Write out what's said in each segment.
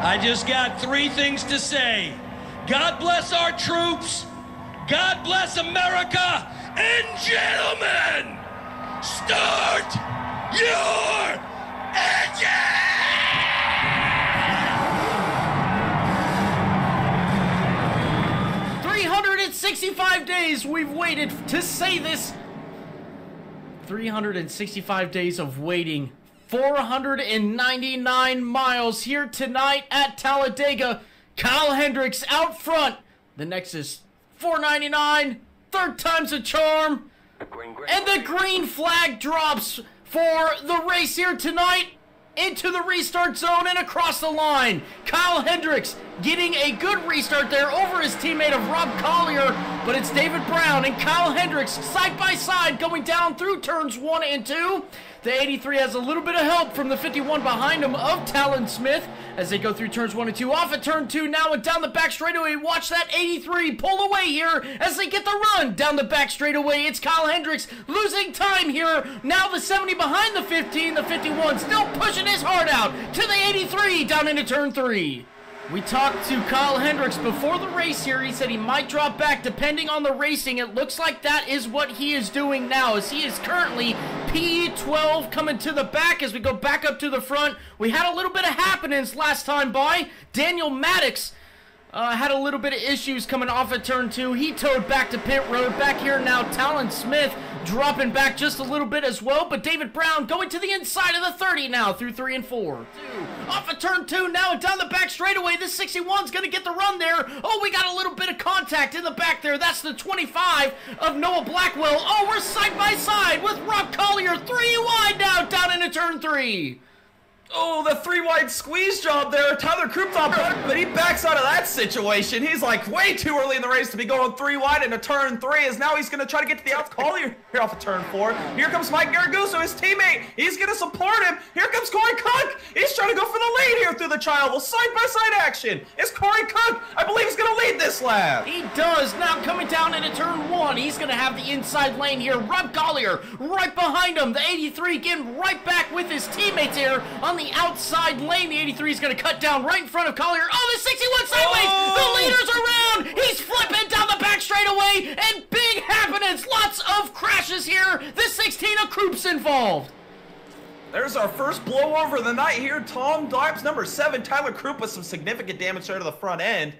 I just got three things to say. God bless our troops, God bless America, and gentlemen, start your engine! 365 days we've waited to say this. 365 days of waiting. 499 miles here tonight at Talladega. Kyle Hendricks out front. The next is 499. Third time's a charm. And the green flag drops for the race here tonight. Into the restart zone and across the line. Kyle Hendricks getting a good restart there over his teammate of Rob Collier, but it's David Brown and Kyle Hendricks side by side going down through turns 1 and 2. The 83 has a little bit of help from the 51 behind him of Talon Smith as they go through turns 1 and 2. Off at turn 2 now and down the back straightaway. Watch that 83 pull away here as they get the run down the back straightaway. It's Kyle Hendricks losing time here. Now the 70 behind the 15. The 51 still pushing his heart out to the 83 down into turn 3. We talked to Kyle Hendricks before the race here. He said he might drop back depending on the racing. It looks like that is what he is doing now, as he is currently P12 coming to the back as we go back up to the front. We had a little bit of happenings last time by. Daniel Maddox had a little bit of issues coming off at turn 2. He towed back to pit road. Back here now, Talon Smith dropping back just a little bit as well, but David Brown going to the inside of the 30 now through 3 and 4. Off of turn 2 now and down the back straightaway. This 61's going to get the run there. Oh, we got a little bit of contact in the back there. That's the 25 of Noah Blackwell. Oh, we're side by side with Rob Collier. 3 wide now down into turn 3. Oh, the 3 wide squeeze job there. Tyler Krupthop, but he backs out of that situation. He's like way too early in the race to be going 3 wide into turn 3, as now he's going to try to get to the outside. Collier here off of turn 4. Here comes Mike Garguso, his teammate. He's going to support him. Here comes Corey Cook. He's trying to go for the lead here through the child. Well, side-by-side action. It's Corey Cook. I believe he's going to lead this lap. He does. Now coming down into turn 1. He's going to have the inside lane here. Rob Collier right behind him. The 83 getting right back with his teammates here on the outside lane. The 83 is going to cut down right in front of Collier. Oh, the 61 sideways. Oh! The leader's around. He's flipping down the back straightaway, and big happenings. Lots of crashes here. The 16 of Krups involved. There's our first blowover of the night here. Tom Laps number 7, Tyler Krupp with some significant damage there to the front end.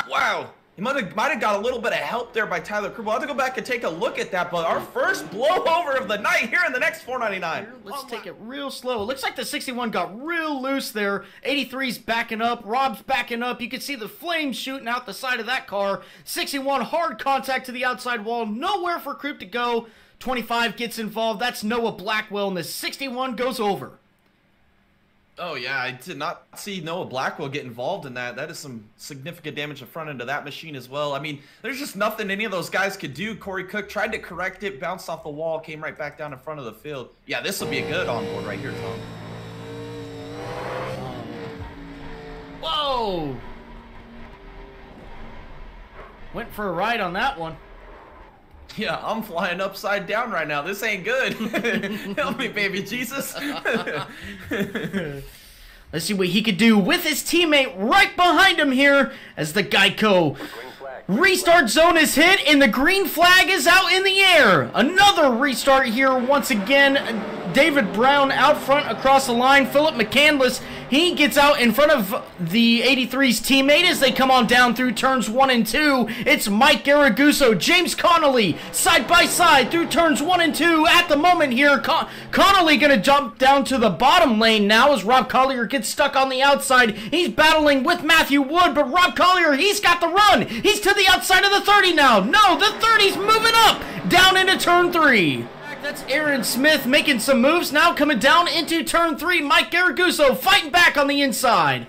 Wow. He might have got a little bit of help there by Tyler Krupp. We'll have to go back and take a look at that, but our first blowover of the night here in the next 499. Let's take it real slow. It looks like the 61 got real loose there. 83's backing up. Rob's backing up. You can see the flames shooting out the side of that car. 61 hard contact to the outside wall. Nowhere for Krupp to go. 25 gets involved. That's Noah Blackwell, and the 61 goes over. Oh, yeah, I did not see Noah Blackwell get involved in that. That is some significant damage to the front end of that machine as well. I mean, there's just nothing any of those guys could do. Corey Cook tried to correct it, bounced off the wall, came right back down in front of the field. Yeah, this will be a good onboard right here, Tom. Whoa! Went for a ride on that one. Yeah, I'm flying upside down right now. This ain't good. Help me, baby Jesus. Let's see what he could do with his teammate right behind him here as the Geico restart zone is hit and the green flag is out in the air. Another restart here once again. David Brown out front across the line. Philip McCandless, he gets out in front of the 83's teammate as they come on down through turns 1 and 2. It's Mike Garguso, James Connolly, side by side through turns 1 and 2. At the moment here, Connolly going to jump down to the bottom lane now as Rob Collier gets stuck on the outside. He's battling with Matthew Wood, but Rob Collier, he's got the run. He's to the outside of the 30 now. No, the 30's moving up down into turn 3. That's Aaron Smith making some moves now coming down into turn 3. Mike Garguso fighting back on the inside.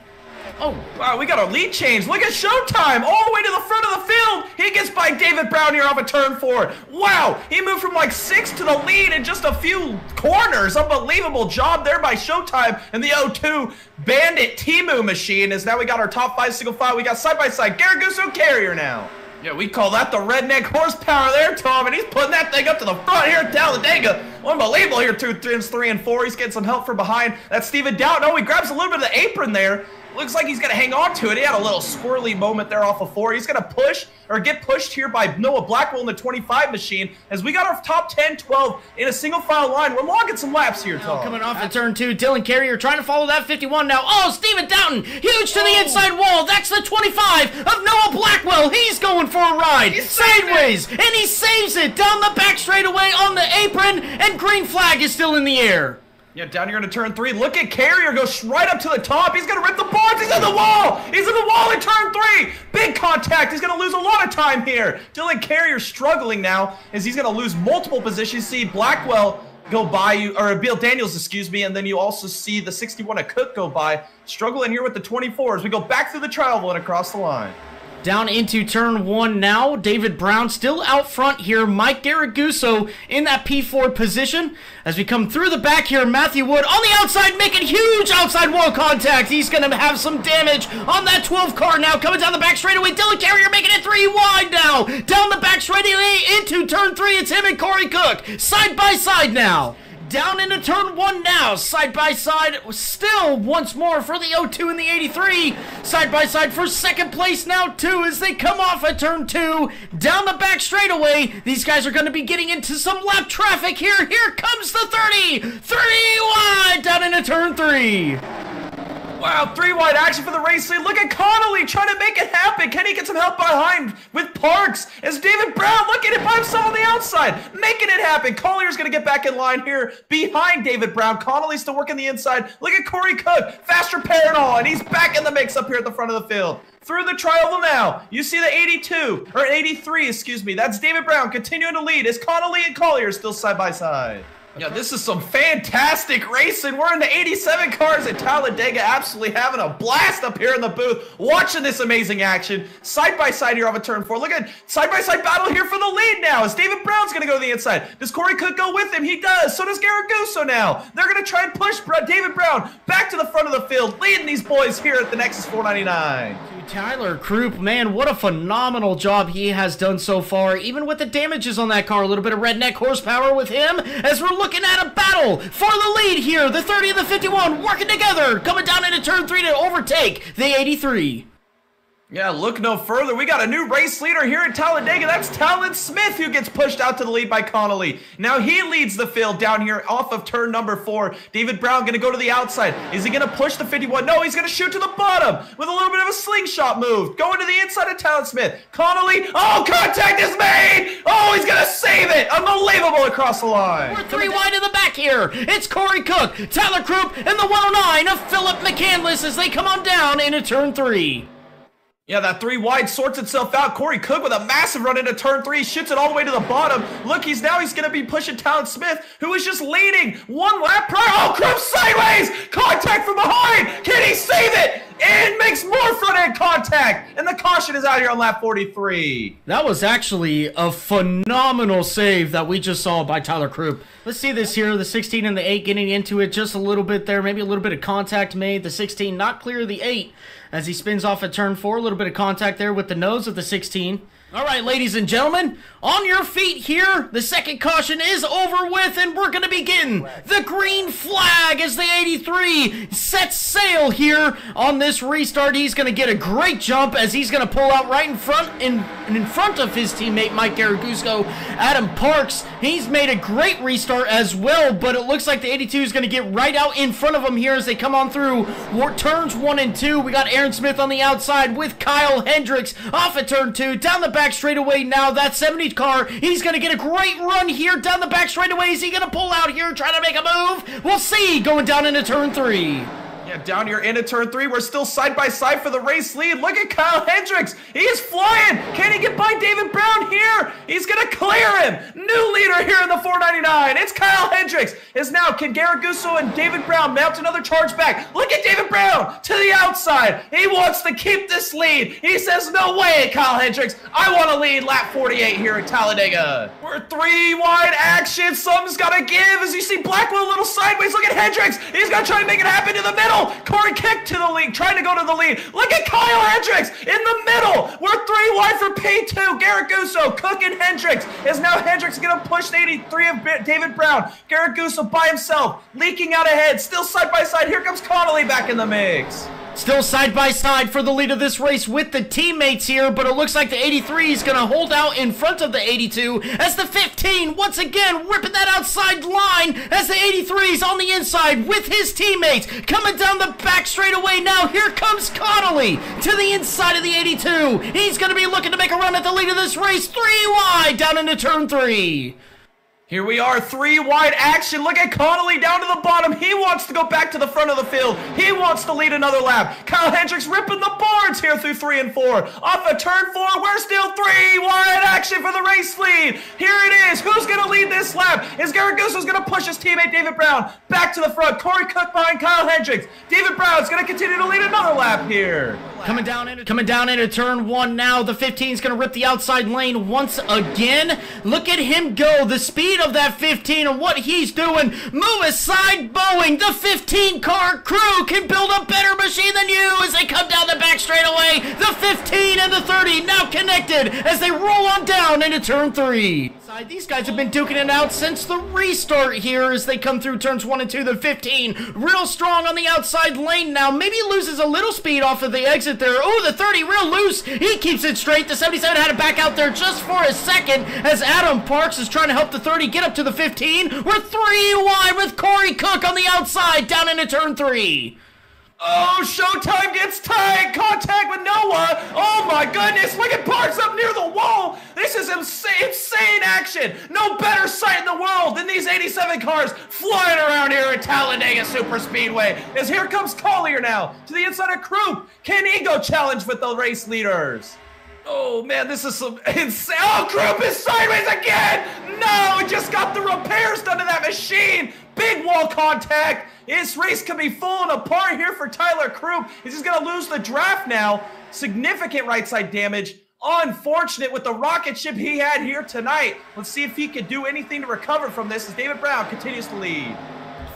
Oh, wow, we got a lead change. Look at Showtime all the way to the front of the field. He gets by David Brown here off of turn 4. Wow, he moved from like 6th to the lead in just a few corners. Unbelievable job there by Showtime and the O2 Bandit Temu machine. As now we got our top 5 single file. We got side-by-side Garguso Carrier now. Yeah, we call that the redneck horsepower there, Tom, and he's putting that thing up to the front here at Talladega. Unbelievable here, 2, 3, and 4. He's getting some help from behind. That's Steven Doughton. Oh, he grabs a little bit of the apron there. Looks like he's going to hang on to it. He had a little squirrely moment there off of 4. He's going to push or get pushed here by Noah Blackwell in the 25 machine as we got our top 10, 12 in a single file line. We're logging some laps here, Tom. Coming off of turn 2, Dylan Carrier trying to follow that 51 now. Oh, Steven Doughton, huge to the inside wall. That's the 25 of Noah Blackwell. He's going for a ride. Sideways, and he saves it down the back straightaway on the apron, and green flag is still in the air. Yeah, down here into turn 3. Look at Carrier go right up to the top. He's going to rip the boards. He's in the wall. He's in the wall in turn 3. Big contact. He's going to lose a lot of time here. Dylan Carrier struggling now as he's going to lose multiple positions. See Blackwell go by you, or Bill Daniels, excuse me, and then you also see the 61 of Cook go by. Struggling here with the 24 as we go back through the trial and across the line. Down into turn 1 now. David Brown still out front here. Mike Garaguzzo in that P4 position. As we come through the back here, Matthew Wood on the outside making huge outside wall contact. He's going to have some damage on that 12 car now. Coming down the back straightaway. Dylan Carrier making it 3 wide now. Down the back straightaway into turn 3. It's him and Corey Cook. Side by side now. Down into turn 1 now, side by side, still once more for the 02 and the 83. Side by side for second place now too as they come off at turn 2. Down the back straightaway, these guys are going to be getting into some lap traffic here. Here comes the 30. 3 wide down into turn 3. Wow, 3 wide action for the race lead. Look at Connolly trying to make it happen. Can he get some help behind with Parks? As David Brown, look at it by himself on the outside, making it happen. Collier's going to get back in line here behind David Brown. Connolly's still working the inside. Look at Corey Cook, fast repair and all, and he's back in the mix up here at the front of the field. Through the trial now, you see the 82, or 83, excuse me. That's David Brown continuing to lead as Connolly and Collier still side by side. Yeah, this is some fantastic racing. We're in the 87 cars at Talladega, absolutely having a blast up here in the booth, watching this amazing action. Side by side here off of turn 4. Look at side by side battle here for the lead now as David Brown's going to go to the inside. Does Corey Cook go with him? He does. So does Garaguzzo now. They're going to try and push David Brown back to the front of the field, leading these boys here at the Nexus 499. Tyler Krupp, man, what a phenomenal job he has done so far, even with the damages on that car. A little bit of redneck horsepower with him as we're looking at a battle for the lead here. The 30 and the 51 working together, coming down into turn 3 to overtake the 83. Yeah, look no further. We got a new race leader here at Talladega. That's Talon Smith who gets pushed out to the lead by Connolly. Now he leads the field down here off of turn number 4. David Brown going to go to the outside. Is he going to push the 51? No, he's going to shoot to the bottom with a little bit of a slingshot move. Going to the inside of Talon Smith. Connolly, oh, contact is made! Oh, he's going to save it! Unbelievable across the line. We're 3 wide in the back here. It's Corey Cook, Tyler Krupp, and the 109 of Philip McCandless as they come on down into turn 3. Yeah, that 3 wide sorts itself out. Corey Cook with a massive run into turn 3, shoots it all the way to the bottom. Look, he's going to be pushing Talon Smith, who was just leading 1 lap prior. Oh, Krupp sideways! Contact from behind! Can he save it? And makes more front-end contact! And the caution is out here on lap 43. That was actually a phenomenal save that we just saw by Tyler Krupp. Let's see this here, the 16 and the 8 getting into it just a little bit there. Maybe a little bit of contact made. The 16 not clear of the 8 as he spins off at turn 4. A little bit of contact there with the nose of the 16. All right, ladies and gentlemen, on your feet here. The second caution is over with, and we're going to begin the green flag as the 83 sets sail here on this restart. He's going to get a great jump as he's going to pull out right in front of his teammate Mike Garaguzzo. Adam Parks, he's made a great restart as well, but it looks like the 82 is going to get right out in front of him here as they come on through turns 1 and 2. We got Aaron Smith on the outside with Kyle Hendricks off at turn 2. Down the back straightaway now, that 70 car, he's going to get a great run here down the back straightaway. Is he going to pull out here and try to make a move? We'll see going down into turn 3. Yeah, down here into turn 3, we're still side by side for the race lead. Look at Kyle Hendricks. He is flying. Can he get by David Brown here? He's going to clear him. New leader here in the 499. It's Kyle Hendricks. Is now, can Garaguzzo and David Brown mount another charge back? Look at David Brown to the outside. He wants to keep this lead. He says, no way, Kyle Hendricks. I want to lead lap 48 here at Talladega. We're 3 wide action. Something's got to give. As you see Blackwell a little sideways. Look at Hendricks. He's going to try to make it happen to the middle. Corey kick to the lead, trying to go to the lead. Look at Kyle Hendricks in the middle. We're 3 wide for P2. Garaguzzo, Cook, and Hendricks. Is now Hendricks going to push the 83 of David Brown. Garaguzzo by himself, leaking out ahead, still side by side. Here comes Connolly back in the mix. Still side by side for the lead of this race with the teammates here, but it looks like the 83 is going to hold out in front of the 82 as the 15 once again ripping that outside line as the 83 is on the inside with his teammates coming down the back straightaway. Now here comes Connolly to the inside of the 82. He's going to be looking to make a run at the lead of this race. 3 wide down into turn 3. Here we are, 3 wide action. Look at Connolly down to the bottom. He wants to go back to the front of the field. He wants to lead another lap. Kyle Hendricks ripping the boards here through 3 and 4. Off of turn 4, we're still 3 wide action for the race lead. Here it is. Who's going to lead this lap? Is Garrett Gusso's going to push his teammate David Brown back to the front. Corey Cook behind Kyle Hendricks. David Brown's going to continue to lead another lap here. Coming down into turn 1 now. The 15 is going to rip the outside lane once again. Look at him go. The speed of that 15 and what he's doing. Move aside, Boeing. The 15 car crew can build a better machine than you as they come down the back straightaway. The 15 and the 30 now connected as they roll on down into turn 3. These guys have been duking it out since the restart here as they come through turns 1 and 2. The 15 real strong on the outside lane now. Maybe loses a little speed off of the exit there. Oh, the 30 real loose. He keeps it straight. The 77 had to back out there just for a second as Adam Parks is trying to help the 30 get up to the 15. We're 3 wide with Corey Cook on the outside down into turn 3. Oh, Showtime gets tight. Contact with Noah. Oh my goodness. Look at Parks up near the wall. This is insane action. No better sight in the world than these 87 cars flying around here at Talladega Super Speedway. As here comes Collier now to the inside of Croup. Can he go challenge with the race leaders? Oh man, this is some insane. Oh, Croup is sideways again. No, he just got the repairs done to that machine. Big wall contact. This race could be falling apart here for Tyler Croup. He's just going to lose the draft now. Significant right side damage. Unfortunate with the rocket ship he had here tonight. Let's see if he can do anything to recover from this as David Brown continues to lead.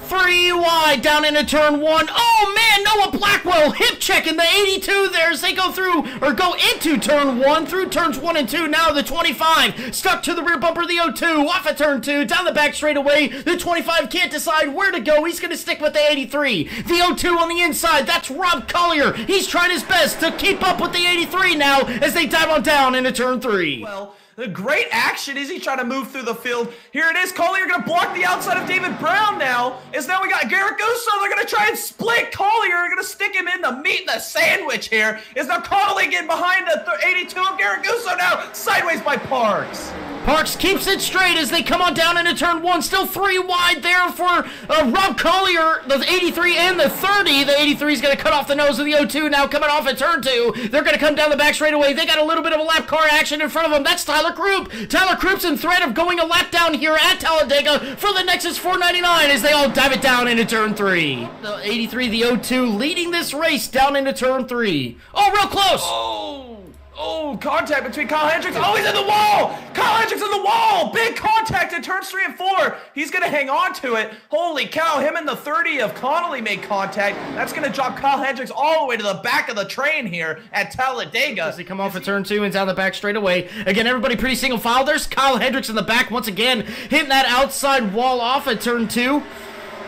3 wide down into turn 1. Oh man, Noah Blackwell hip checking the 82 there as they go through or go into turn 1 through turns 1 and 2. Now the 25 stuck to the rear bumper of the 02 off of turn 2 down the back straightaway. The 25 can't decide where to go. He's going to stick with the 83. The 02 on the inside. That's Rob Collier. He's trying his best to keep up with the 83 now as they dive on down into turn 3. Well, the great action is he trying to move through the field. Here it is. Collier going to block the outside of David Brown now. As now we got Garrett Gusso. They're going to try and split Collier. They're going to stick him in the meat and the sandwich here. Is now Connolly getting behind the 82 of Garrett Gusso now. Sideways by Parks. Parks keeps it straight as they come on down into turn 1. Still 3 wide there for Rob Collier, the 83 and the 30. The 83 is going to cut off the nose of the 02 now coming off at turn 2. They're going to come down the back straightaway. They got a little bit of a lap car action in front of them. That's Tyler Croup. Tyler Croup's in threat of going a lap down here at Talladega for the Nexus 499 as they all dive it down into turn 3. The 83, the 02 leading this race down into turn 3. Oh, real close. Oh, contact between Kyle Hendricks. Oh, he's in the wall. Kyle Hendricks in the wall. Big contact in turns 3 and 4. He's going to hang on to it. Holy cow, him and the 30 of Connolly made contact. That's going to drop Kyle Hendricks all the way to the back of the train here at Talladega. As they come off of turn 2 and down the back straightaway. Again, everybody pretty single file. There's Kyle Hendricks in the back once again, hitting that outside wall off at turn 2.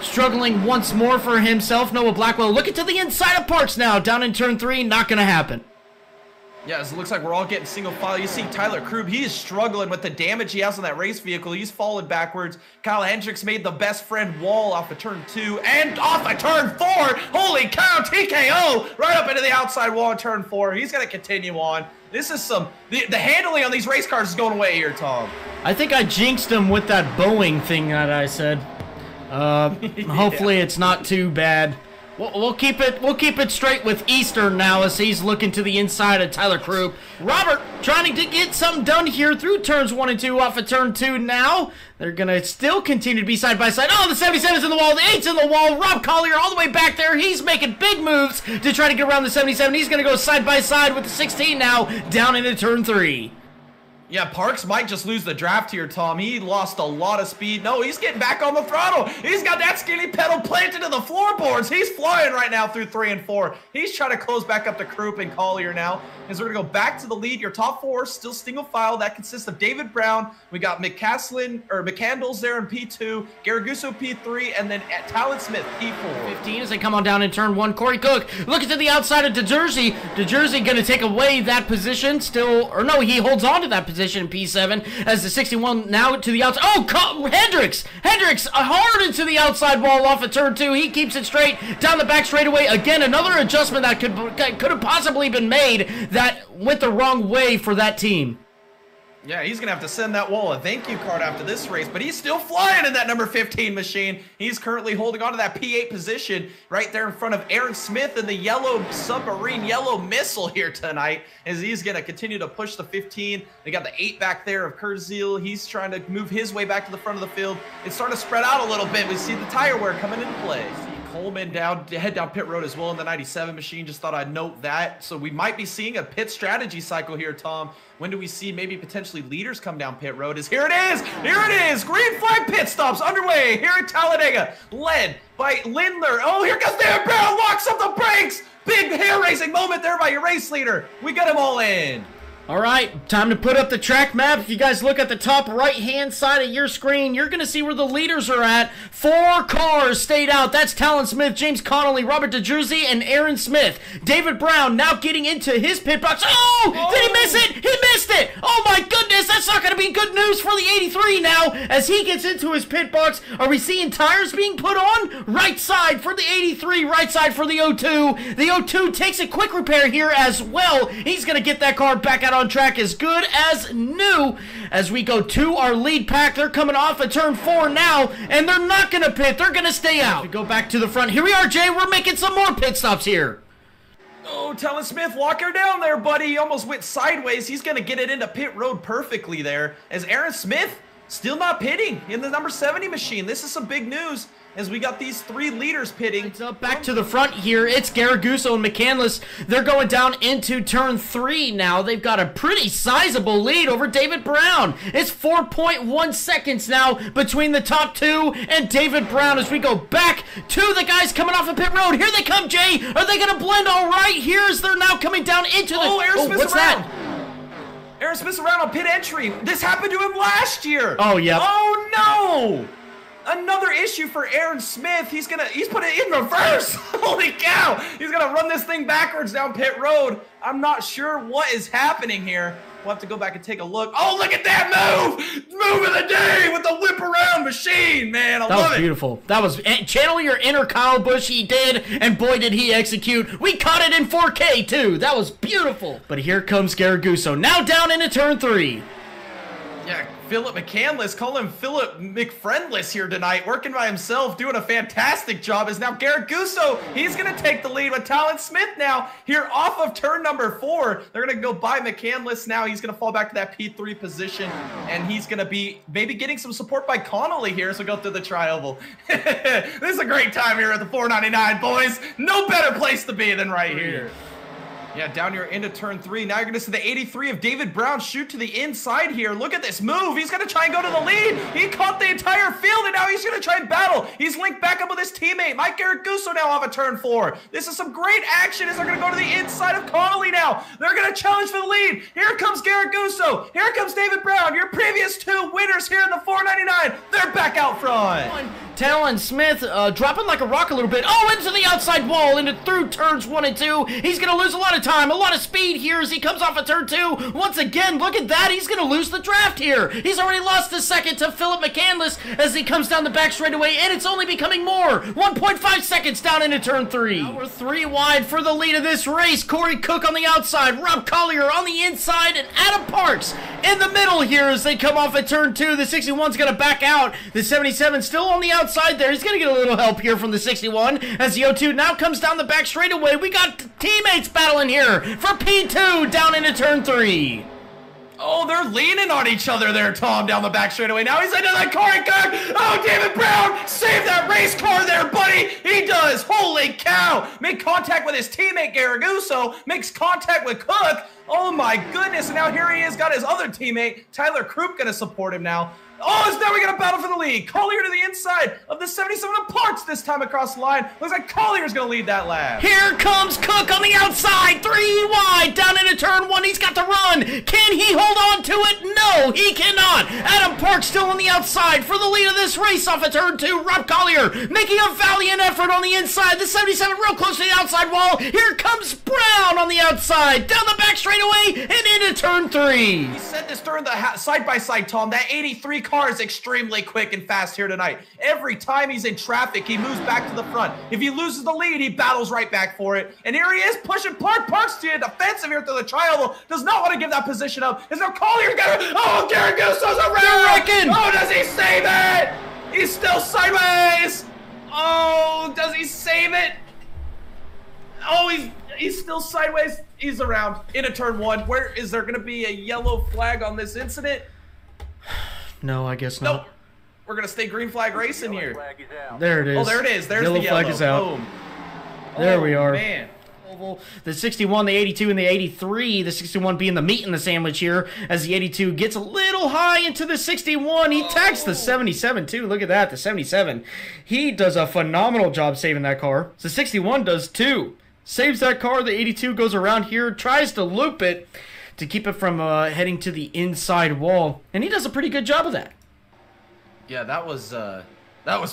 Struggling once more for himself. Noah Blackwell looking to the inside of Parks now. Down in turn 3, not going to happen. Yeah, it looks like we're all getting single file. You see Tyler Croup, he is struggling with the damage he has on that race vehicle. He's falling backwards. Kyle Hendricks made the best friend wall off of turn 2 and off of turn 4. Holy cow, TKO right up into the outside wall in turn 4. He's going to continue on. This is the handling on these race cars is going away here, Tom. I think I jinxed him with that Boeing thing that I said. Hopefully it's not too bad. We'll keep it straight with Eastern now as he's looking to the inside of Tyler Croup. Robert trying to get something done here through turns 1 and 2 off of turn 2 now. They're going to still continue to be side by side. Oh, the 77's in the wall. The 8's in the wall. Rob Collier all the way back there. He's making big moves to try to get around the 77. He's going to go side by side with the 16 now down into turn 3. Yeah, Parks might just lose the draft here, Tom. He lost a lot of speed. No, he's getting back on the throttle. He's got that skinny pedal planted to the floorboards. He's flying right now through 3 and 4. He's trying to close back up to Croup and Collier now. As we're going to go back to the lead. Your top 4 still single file. That consists of David Brown. We got McCandles there in P2. Garaguzzo P3. And then Talon Smith P4. 15 as they come on down in turn 1. Corey Cook looking to the outside of DeJersey. DeJersey going to take away that position still. Or no, he holds on to that position in P7 as the 61 now to the outside. Oh, Hendricks hard into the outside wall off of turn 2. He keeps it straight down the back straightaway. Again, another adjustment that could have possibly been made that went the wrong way for that team. Yeah, he's going to have to send that wall a thank you card after this race, but he's still flying in that number 15 machine. He's currently holding on to that P8 position right there in front of Aaron Smith and the yellow submarine, yellow missile here tonight as he's going to continue to push the 15. They got the 8 back there of Kurzil. He's trying to move his way back to the front of the field. It's starting to spread out a little bit. We see the tire wear coming into play. Coleman head down pit road as well in the 97 machine. Just thought I'd note that. So we might be seeing a pit strategy cycle here, Tom. When do we see maybe potentially leaders come down pit road? Here it is! Here it is! Green flag pit stops underway here at Talladega. Led by Lindler. Oh, here comes David Brown! Locks up the brakes! Big hair racing moment there by your race leader. We got him all in. All right, time to put up the track map. If you guys look at the top right-hand side of your screen, you're going to see where the leaders are at. 4 cars stayed out. That's Talon Smith, James Connolly, Robert DeJersey, and Aaron Smith. David Brown now getting into his pit box. Oh! Did he miss it? He missed it! Oh my goodness, that's not going to be good news for the 83 now as he gets into his pit box. Are we seeing tires being put on? Right side for the 83, right side for the 02. The 02 takes a quick repair here as well. He's going to get that car back out on track as good as new as we go to our lead pack. They're coming off of turn 4 now, and they're not going to pit. They're going to stay out. We go back to the front. Here we are, Jay. We're making some more pit stops here. Oh, Talon Smith, lock her down there, buddy. He almost went sideways. He's going to get it into pit road perfectly there as Aaron Smith still not pitting in the number 70 machine. This is some big news as we got these 3 leaders pitting. It's up back to the front here. It's Garaguzzo and McCandless. They're going down into turn 3 now. They've got a pretty sizable lead over David Brown. It's 4.1 seconds now between the top 2 and David Brown as we go back to the guys coming off of pit road. Here they come, Jay. Are they going to blend all right here as they're now coming down into the... Oh, Aaron Smith's what's around. that? Aaron Smith's around on pit entry. This happened to him last year. Oh, yeah. Oh, no. Another issue for Aaron Smith. He's put it in reverse. Holy cow. He's gonna run this thing backwards down pit road. I'm not sure what is happening here. We'll have to go back and take a look. Oh, look at that move! Move of the day with the whip around machine, man. I love it. That was beautiful. That was channel your inner Kyle Busch. He did, and boy did he execute. We caught it in 4K too. That was beautiful. But here comes Garaguzzo now down into turn 3. Yeah, Philip McCandless, call him Philip McFriendless here tonight, working by himself, doing a fantastic job. Is now Garaguzzo, he's going to take the lead with Talon Smith now here off of turn number 4. They're going to go by McCandless now. He's going to fall back to that P3 position, and he's going to be maybe getting some support by Connolly here as we go through the tri-oval. This is a great time here at the 499, boys. No better place to be than right here. Yeah, down here into turn 3. Now you're going to see the 83 of David Brown shoot to the inside here. Look at this move. He's going to try and go to the lead. He caught the entire field, and now he's going to try and battle. He's linked back up with his teammate, Mike Garaguzzo, now off of turn 4. This is some great action as they're going to go to the inside of Connolly now. They're going to challenge for the lead. Here comes Garaguzzo. Here comes David Brown. Your previous 2 winners here in the 499. They're back out front. Talon Smith dropping like a rock a little bit. Oh, into the outside wall, into through turns 1 and 2. He's going to lose a lot of time, a lot of speed here as he comes off of turn 2. Once again, look at that. He's going to lose the draft here. He's already lost the second to Philip McCandless as he comes down the back straightaway, and it's only becoming more. 1.5 seconds down into turn 3. Now we're 3 wide for the lead of this race. Corey Cook on the outside, Rob Collier on the inside, and Adam Parks in the middle here as they come off at turn 2. The 61's going to back out. The 77 still on the outside there. He's going to get a little help here from the 61 as the 02 now comes down the back straightaway. We got teammates battling here for P2 down into turn 3. Oh, they're leaning on each other there, Tom, down the back straightaway. Now he's into the Corey Cook. Oh, David Brown, save that race car there, buddy. He does. Holy cow. Make contact with his teammate, Garaguzzo. Makes contact with Cook. Oh, my goodness. And now here he is, got his other teammate, Tyler Krupp, going to support him now. Oh, so now we got a battle for the lead. Collier to the inside of the 77 of Parks this time across the line. Looks like Collier's going to lead that lap. Here comes Cook on the outside, 3 wide, down into turn 1. He's got the run. Can he hold on to it? No, he cannot. Adam Parks still on the outside for the lead of this race off of turn 2. Rob Collier making a valiant effort on the inside. The 77 real close to the outside wall. Here comes Brown on the outside, down the back straightaway and into turn 3. He said this during the side-by-side, Tom. That 83 car is extremely quick and fast here tonight. Every time he's in traffic, he moves back to the front. If he loses the lead, he battles right back for it. And here he is pushing Parks to the defensive here through the triangle. Does not want to give that position up. Is now Collier's got it. Oh, Garaguzzo's around. Oh, does he save it? He's still sideways. Oh, does he save it? Oh, he's still sideways. He's around into turn 1. Where is there going to be a yellow flag on this incident? No, I guess not. Nope. We're going to stay green flag racing here. There it is. Oh, there it is. There's yellow the yellow. Flag is out. Boom. There we are. Man. The 61, the 82, and the 83. The 61 being the meat in the sandwich here as the 82 gets a little high into the 61. He tags the 77 too. Look at that, the 77. He does a phenomenal job saving that car. The 61 does too. Saves that car. The 82 goes around here, tries to loop it to keep it from heading to the inside wall. And he does a pretty good job of that. Yeah, that was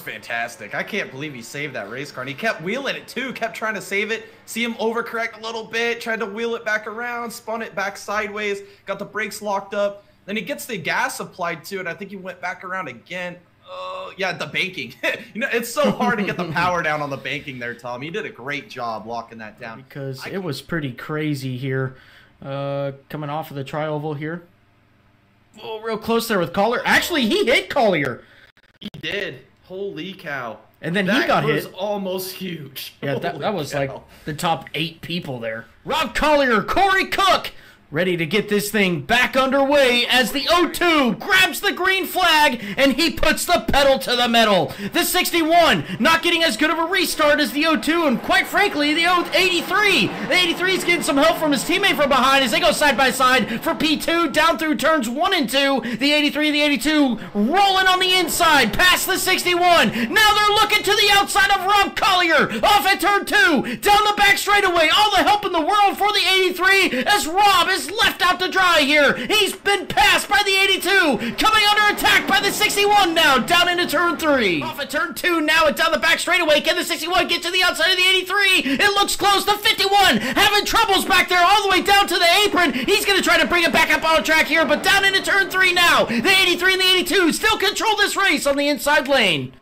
fantastic. I can't believe he saved that race car. And he kept wheeling it too, kept trying to save it. See him overcorrect a little bit, tried to wheel it back around, spun it back sideways, got the brakes locked up. Then he gets the gas applied to it. I think he went back around again. Oh, yeah, the banking. You know, it's so hard to get the power down on the banking there, Tom. He did a great job locking that down. Because it was pretty crazy here. Coming off of the tri-oval here. Oh, real close there with Collier. Actually, he hit Collier. He did. Holy cow. And then he got hit. That was almost huge. Yeah, that was like the top 8 people there. Rob Collier, Corey Cook, ready to get this thing back underway as the 02 grabs the green flag and he puts the pedal to the metal. The 61 not getting as good of a restart as the 02 and quite frankly the 83. The 83 is getting some help from his teammate from behind as they go side by side for P2 down through turns 1 and 2. The 83 and the 82 rolling on the inside past the 61. Now they're looking to the outside of Rob Collier off at turn 2 down the back straightaway. All the help in the world for the 83 as Rob is left out to dry here. He's been passed by the 82. Coming under attack by the 61 now. Down into turn 3. Off at turn 2 now. It's down the back straightaway. Can the 61 get to the outside of the 83? It looks close. The 51 having troubles back there all the way down to the apron. He's going to try to bring it back up on track here, but down into turn 3 now. The 83 and the 82 still control this race on the inside lane.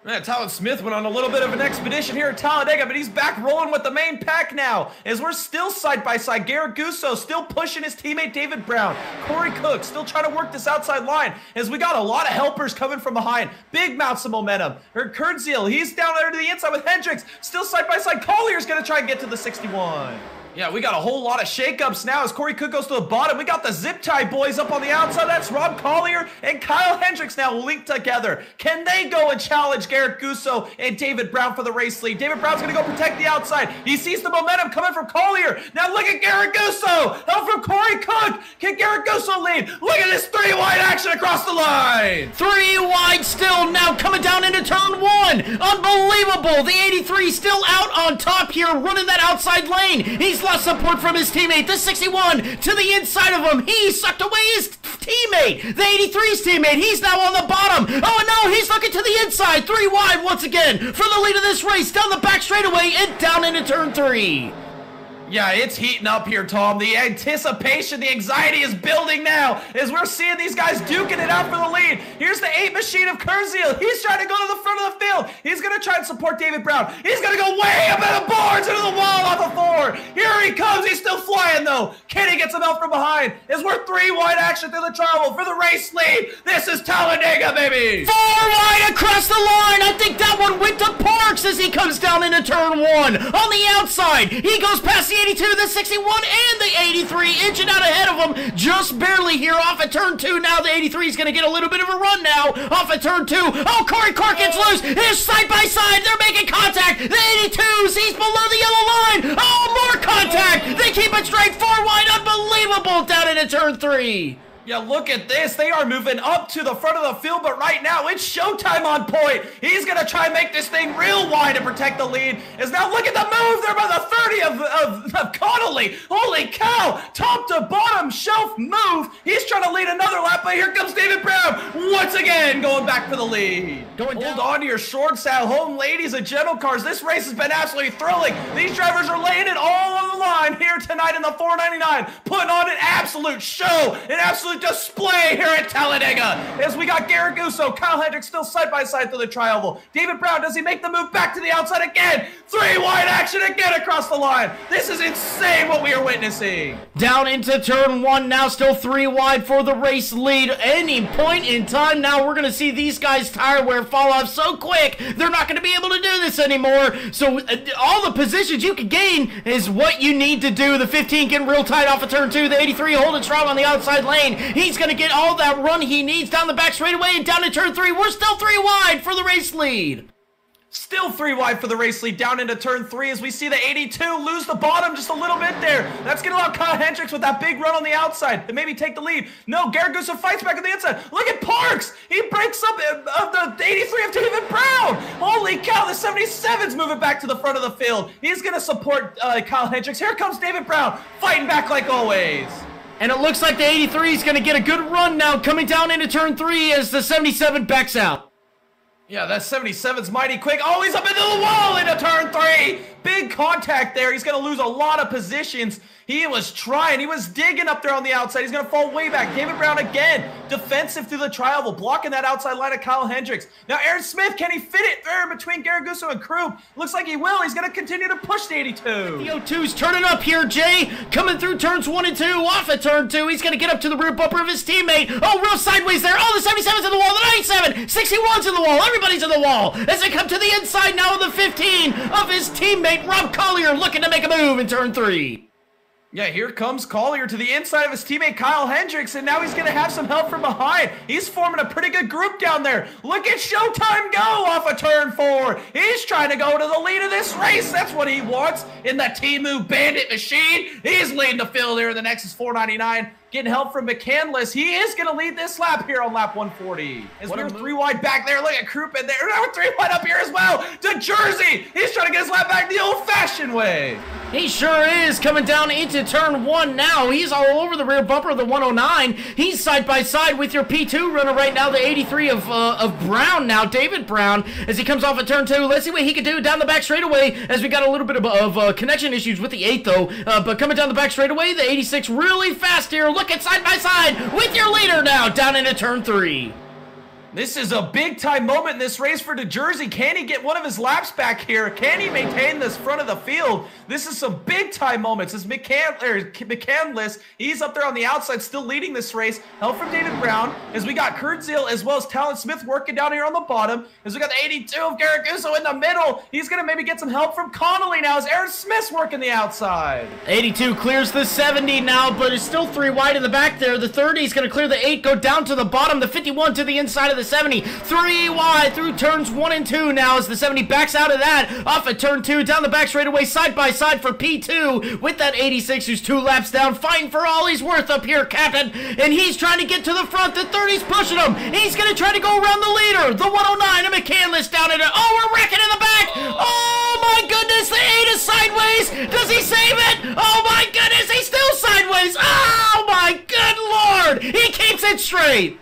Man, Talon Smith went on a little bit of an expedition here at Talladega, but he's back rolling with the main pack now. As we're still side by side, Garaguzzo still pushing his teammate David Brown. Corey Cook still trying to work this outside line as we got a lot of helpers coming from behind. Big mounts of momentum. Kurtziel, he's down there to the inside with Hendricks. Still side by side. Collier's going to try and get to the 61. Yeah, we got a whole lot of shakeups now as Corey Cook goes to the bottom. We got the zip tie boys up on the outside. That's Rob Collier and Kyle Hendricks now linked together. Can they go and challenge Garaguzzo and David Brown for the race lead? David Brown's going to go protect the outside. He sees the momentum coming from Collier. Now look at Garaguzzo. Help from Corey Cook. Can Garaguzzo lead? Look at this 3-wide action across the line. 3 wide still now coming down into turn 1. Unbelievable. The 83 still out on top here running that outside lane. He's lost support from his teammate. The 61 to the inside of him. He sucked away his teammate. The 83's teammate. He's now on the bottom. Oh no, he's looking to the inside. 3 wide once again for the lead of this race. Down the back straightaway and down into turn 3. Yeah, it's heating up here, Tom. The anticipation, the anxiety is building now as we're seeing these guys duking it out for the lead. Here's the 8 machine of Kurziel. He's trying to go to the front of the field. He's going to try and support David Brown. He's going to go way up at the boards into the wall off of 4. Here he comes. He's still flying, though. Kenny gets him out from behind as we're 3 wide action through the travel for the race lead. This is Talladega, baby. 4 wide across the line. I think that one went to Parks as he comes down into turn 1. On the outside, he goes past the 82, the 61, and the 83 inching out ahead of him, just barely here off at turn 2. Now the 83 is going to get a little bit of a run now off at turn 2. Oh, Corey Clark gets loose. It's side by side. They're making contact. The 82 sees below the yellow line. Oh, more contact. They keep it straight, 4 wide. Unbelievable down into turn 3. Yeah, look at this. They are moving up to the front of the field, but right now it's Showtime on point. He's going to try and make this thing real wide to protect the lead. As now look at the move there by the 30 of Connolly. Holy cow. Top to bottom shelf move. He's trying to lead another lap, but here comes David Brown once again going back for the lead. Hold on to your short saddle, home ladies and gentle cars. This race has been absolutely thrilling. These drivers are laying it all on the line here tonight in the 499, putting on an absolute show, an absolute display here at Talladega. As we got Garrett Gusso, Kyle Hendricks still side by side through the tri-oval. David Brown, does he make the move back to the outside again? 3 wide action again across the line. This is insane what we are witnessing. Down into turn 1 now, still 3 wide for the race lead. Any point in time now, we're going to see these guys' tire wear fall off so quick, they're not going to be able to do this anymore. So all the positions you can gain is what you need to do. The 15 getting real tight off of turn 2. The 83 holding strong on the outside lane. He's going to get all that run he needs down the back straightaway and down to turn 3. We're still 3 wide for the race lead. Still 3 wide for the race lead down into turn 3 as we see the 82 lose the bottom just a little bit there. That's going to allow Kyle Hendricks with that big run on the outside to maybe take the lead. No, Garrett Gusso fights back on the inside. Look at Parks. He breaks up of the 83 of David Brown. Holy cow, the 77's moving back to the front of the field. He's going to support Kyle Hendricks. Here comes David Brown fighting back like always. And it looks like the 83 is going to get a good run now coming down into turn 3 as the 77 backs out. Yeah, that 77's mighty quick. Oh, he's up into the wall into turn 3. Big contact there. He's going to lose a lot of positions. He was trying. He was digging up there on the outside. He's going to fall way back. David Brown again, defensive through the tri-oval, blocking that outside line of Kyle Hendricks. Now, Aaron Smith, can he fit it there between Garrett Gusso and Krupp? Looks like he will. He's going to continue to push the 82. The 02's turning up here, Jay. Coming through turns 1 and 2. Off at turn 2. He's going to get up to the rear bumper of his teammate. Oh, real sideways there. Oh, the 77's in the wall. The 97. 61's in the wall. Everybody's in the wall. As they come to the inside now of the 15 of his teammate, Rob Collier, looking to make a move in turn 3. Yeah, here comes Collier to the inside of his teammate Kyle Hendricks, and now he's going to have some help from behind. He's forming a pretty good group down there. Look at Showtime go off of turn 4. He's trying to go to the lead of this race. That's what he wants in the Temu Bandit machine. He's leading the field here in the Nexus 499. Getting help from McCandless. He is going to lead this lap here on lap 140. As we're 3 wide back there, look at Krupp in there. Now we're 3 wide up here as well to Jersey. He's trying to get his lap back the old-fashioned way. He sure is, coming down into turn 1 now. He's all over the rear bumper of the 109. He's side by side with your P2 runner right now, the 83 of Brown now, David Brown, as he comes off of turn 2. Let's see what he can do down the back straightaway, as we got a little bit of connection issues with the 8 though. But coming down the back straightaway, the 86 really fast here. Look at side by side with your leader now down into turn 3. This is a big-time moment in this race for New Jersey. Can he get one of his laps back here? Can he maintain this front of the field? This is some big-time moments. As McCandless, he's up there on the outside, still leading this race. Help from David Brown, as we got Kurtzil as well as Talon Smith working down here on the bottom. As we got the 82 of Garrett Gusso in the middle. He's going to maybe get some help from Connolly now as Aaron Smith's working the outside. 82 clears the 70 now, but it's still 3 wide in the back there. The 30 is going to clear the 8, go down to the bottom. The 51 to the inside of the 70. 3 wide through turns 1 and 2 now as the 70 backs out of that. Off at turn 2, down the back straightaway, side by side for P2 with that 86 who's 2 laps down, fighting for all he's worth up here, Captain. And he's trying to get to the front. The 30's pushing him. He's going to try to go around the leader. The 109 of McCandless down at it. Oh, we're wrecking in the back. Oh, my goodness. The 8 is sideways. Does he save it? Oh, my goodness. He's still sideways. Oh, my good Lord. He keeps it straight.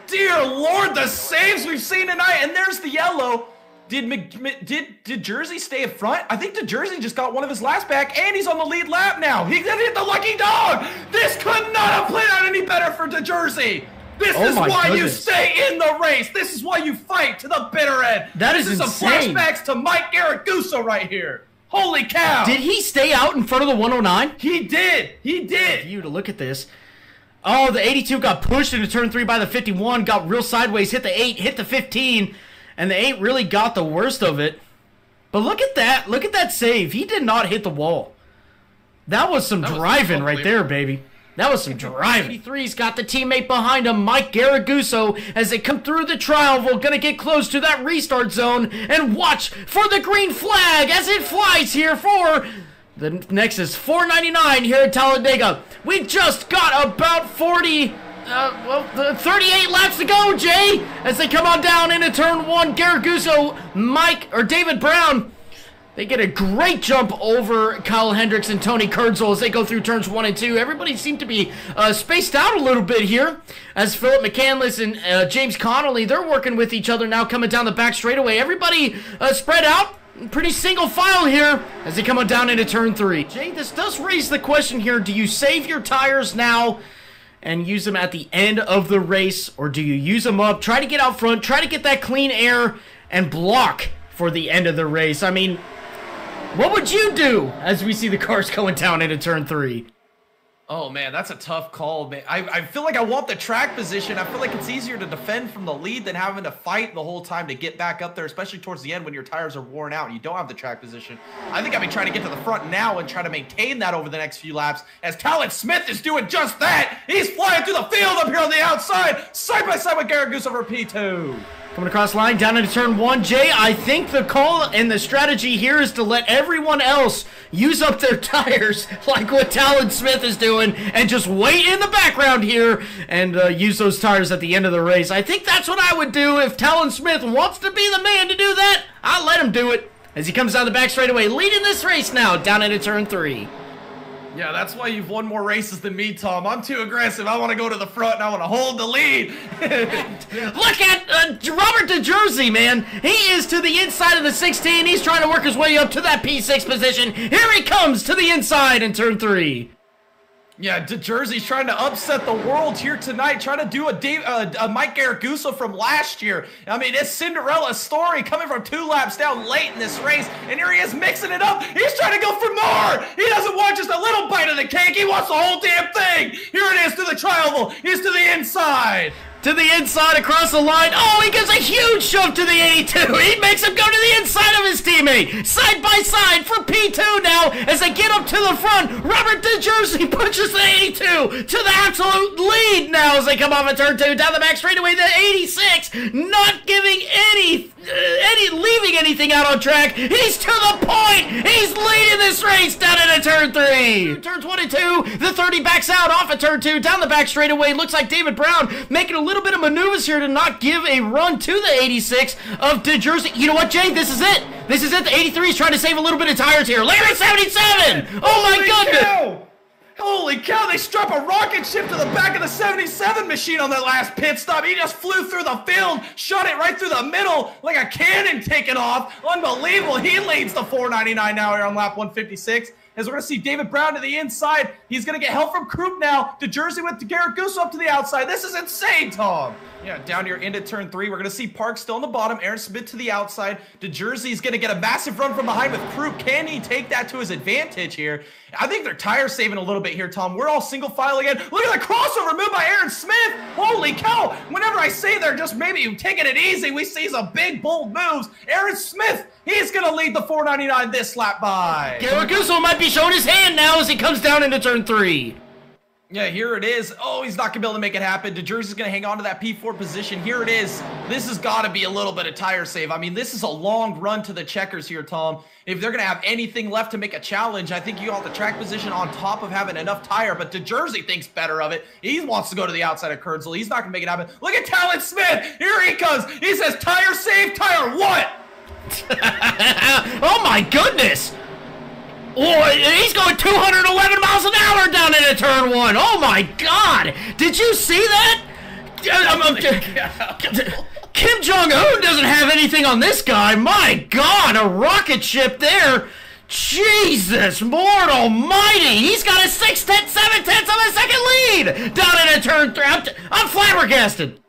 Dear Lord, the saves we've seen tonight. And there's the yellow. Did Jersey stay up front? I think the Jersey just got one of his laps back, and he's on the lead lap now. He did hit the lucky dog. This could not have played out any better for the Jersey. This is why you stay in the race. This is why you fight to the bitter end. This is some flashbacks to Mike Garrett Gusso right here. Holy cow. Did he stay out in front of the 109? He did. He did. You to look at this. Oh, the 82 got pushed into turn 3 by the 51, got real sideways, hit the 8, hit the 15, and the 8 really got the worst of it. But look at that save. He did not hit the wall. That was some driving right there, baby. That was some driving. 83's got the teammate behind him, Mike Garaguzzo, as they come through the trial. We're gonna get close to that restart zone and watch for the green flag as it flies here for the next is 499 here at Talladega. We just got about 38 laps to go, Jay, as they come on down into turn 1. Garaguzzo, David Brown, they get a great jump over Kyle Hendricks and Tony Kurzel as they go through turns 1 and 2. Everybody seemed to be spaced out a little bit here as Philip McCandless and James Connolly, they're working with each other now coming down the back straightaway. Everybody spread out, pretty single file here as they come on down into turn 3. Jay, this does raise the question here, do you save your tires now and use them at the end of the race, or do you use them up, try to get out front, try to get that clean air and block for the end of the race? I mean, what would you do as we see the cars going down into turn 3? Oh, man, that's a tough call, man. I feel like I want the track position. I feel like it's easier to defend from the lead than having to fight the whole time to get back up there, especially towards the end when your tires are worn out and you don't have the track position. I think I'd be trying to get to the front now and try to maintain that over the next few laps, as Talon Smith is doing just that. He's flying through the field up here on the outside, side by side with Garaguzzo for P2. Coming across the line, down into turn 1, Jay, I think the call and the strategy here is to let everyone else use up their tires like what Talon Smith is doing and just wait in the background here and use those tires at the end of the race. I think that's what I would do if Talon Smith wants to be the man to do that. I'll let him do it as he comes down the back straightaway, leading this race now down into turn 3. Yeah, that's why you've won more races than me, Tom. I'm too aggressive. I want to go to the front and I want to hold the lead. Look at Robert DeJersey, man. He is to the inside of the 16. He's trying to work his way up to that P6 position. Here he comes to the inside in turn 3. Yeah, DeJersey's trying to upset the world here tonight, trying to do a Mike Garaguzzo from last year. I mean, it's Cinderella story coming from 2 laps down late in this race, and here he is mixing it up. He's trying to go for more. He doesn't want just a little bite of the cake. He wants the whole damn thing. Here it is to the tri-oval. He's to the inside. To the inside, across the line. Oh, he gives a huge shove to the 82. He makes him go to the inside of his teammate. Side by side for P2 now as they get up to the front. Robert DeJersey pushes the 82 to the absolute lead now as they come off of turn 2. Down the back straightaway, the 86 not giving leaving anything out on track. He's to the point. He's leading this race down into turn 3. Turn 22, the 30 backs out off of turn 2. Down the back straightaway, looks like David Brown making a little bit of maneuvers here to not give a run to the 86 of DeJersey. You know what, Jay? This is it. This is it. The 83 is trying to save a little bit of tires here. Larry 77. Oh my goodness. Cow. Holy cow, they strap a rocket ship to the back of the 77 machine on that last pit stop. He just flew through the field, shot it right through the middle like a cannon taking off. Unbelievable. He leads the 499 now here on lap 156. As we're going to see David Brown to the inside. He's going to get help from Croup now. DeJersey with Garaguzzo up to the outside. This is insane, Tom. Yeah, down here into turn 3. We're going to see Park still on the bottom. Aaron Smith to the outside. DeJersey's going to get a massive run from behind with Croup. Can he take that to his advantage here? I think they're tire saving a little bit here, Tom. We're all single file again. Look at the crossover move by Aaron Smith. Holy cow. Whenever I say they're just maybe taking it easy, we see some big, bold moves. Aaron Smith, he's going to lead the 499 this lap by. Garaguzzo might be showing his hand now as he comes down into turn 3. Yeah, here it is. Oh, he's not going to be able to make it happen. DeJersey's going to hang on to that P4 position. Here it is. This has got to be a little bit of tire save. I mean, this is a long run to the checkers here, Tom. If they're going to have anything left to make a challenge, I think you want the track position on top of having enough tire, but DeJersey thinks better of it. He wants to go to the outside of Kurzel. He's not going to make it happen. Look at Talon Smith. Here he comes. He says, tire save, tire what? Oh, my goodness. Oh, he's going 211 miles an hour down into turn 1. Oh my God! Did you see that? Kim Jong-un doesn't have anything on this guy. My God, a rocket ship there. Jesus, Lord Almighty! He's got a 7/10 of a second lead down into turn 3. I'm flabbergasted.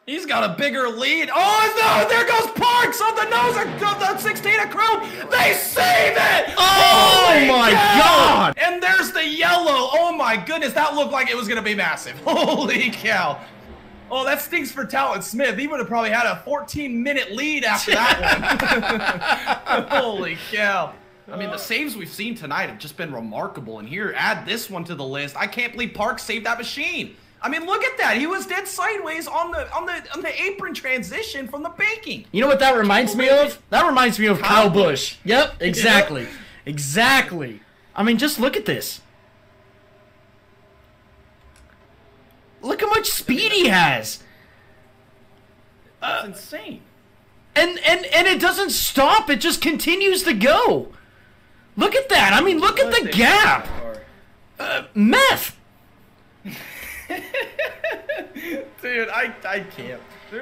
He's got a bigger lead. Oh, no, there goes Parks on the nose of the 16 of Chrome. They save it! Oh, Holy my cow. God! And there's the yellow. Oh, my goodness, that looked like it was going to be massive. Holy cow. Oh, that stinks for Talon Smith. He would have probably had a 14-minute lead after that one. Holy cow. I mean, the saves we've seen tonight have just been remarkable. And here, add this one to the list. I can't believe Parks saved that machine. I mean, look at that. He was dead sideways on the apron transition from the baking. You know what that reminds me of? That reminds me of Kyle Busch. Yep, exactly. Yep. Exactly. I mean, just look at this. Look how much speed he has. That's insane. And it doesn't stop. It just continues to go. Look at that. I mean, look at the gap. Meth. Dude, I can't.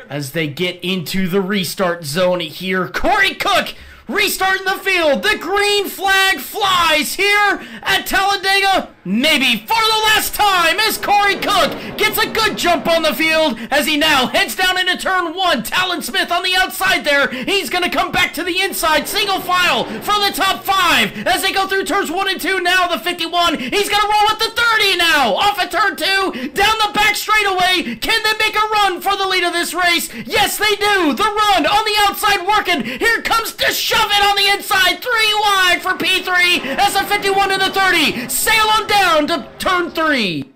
As they get into the restart zone here, Corey Cook restarting the field. The green flag flies here at Talladega, maybe for the last time, as Corey Cook gets a good jump on the field as he now heads down into turn 1. Talon Smith on the outside there. He's going to come back to the inside, single file for the top 5 as they go through turns 1 and 2. Now the 51. He's going to roll with the 30 now. Off at turn 2, down the back straightaway. Can they make a run for the lead of this race? Yes, they do. The run on the outside working. Here comes to shove it on the inside. 3 wide for P3 as the 51 and the 30 sail on down to turn 3.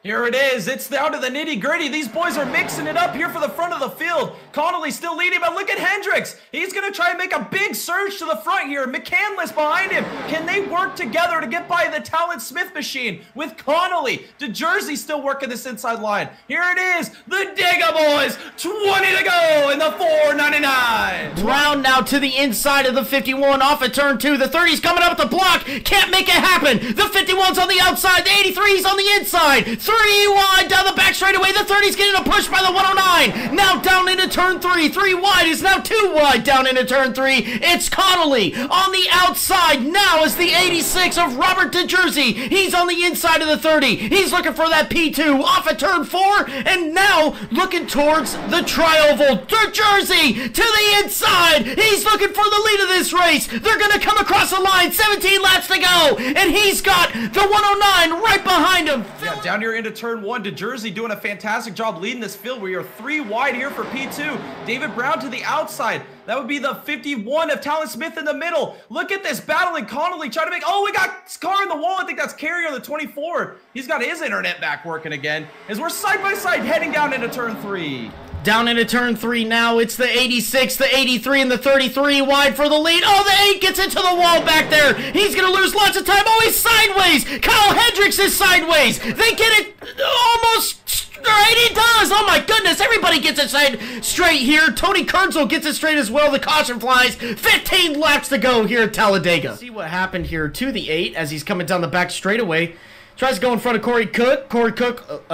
Here it is. It's down to the nitty-gritty. These boys are mixing it up here for the front of the field. Connolly still leading, but look at Hendricks. He's going to try and make a big surge to the front here. McCandless behind him. Can they work together to get by the Talon Smith machine with Connolly? DeJersey still working this inside line. Here it is. The Dega boys. 20 to go in the 499. Brown now to the inside of the 51 off at turn 2. The 30's coming up with the block. Can't make it happen. The 51's on the outside. The 83's on the inside. 3 wide down the back straightaway. The 30's getting a push by the 109. Now down into turn 3. 3 wide is now 2 wide down into turn 3. It's Connolly on the outside. Now is the 86 of Robert DeJersey. He's on the inside of the 30. He's looking for that P2 off at turn 4. And now looking towards the trioval. DeJersey to the inside. He's looking for the lead of this race. They're going to come across the line. 17 laps to go. And he's got the 109 right behind him. Yeah, down here into turn 1, DeJersey doing a fantastic job leading this field. We are 3 wide here for P2. David Brown to the outside. That would be the 51 of Talon Smith in the middle. Look at this, battling Connolly, trying to make, oh, we got Scar in the wall. I think that's Carrier on the 24. He's got his internet back working again as we're side by side heading down into turn 3. Down into turn 3 now, it's the 86, the 83, and the 33 wide for the lead. Oh, the 8 gets into the wall back there. He's going to lose lots of time. Oh, he's sideways. Kyle Hendricks is sideways. They get it almost straight. He does. Oh, my goodness. Everybody gets it straight here. Tony Kernzel gets it straight as well. The caution flies. 15 laps to go here at Talladega. See what happened here to the 8 as he's coming down the back straightaway. Tries to go in front of Corey Cook. Corey Cook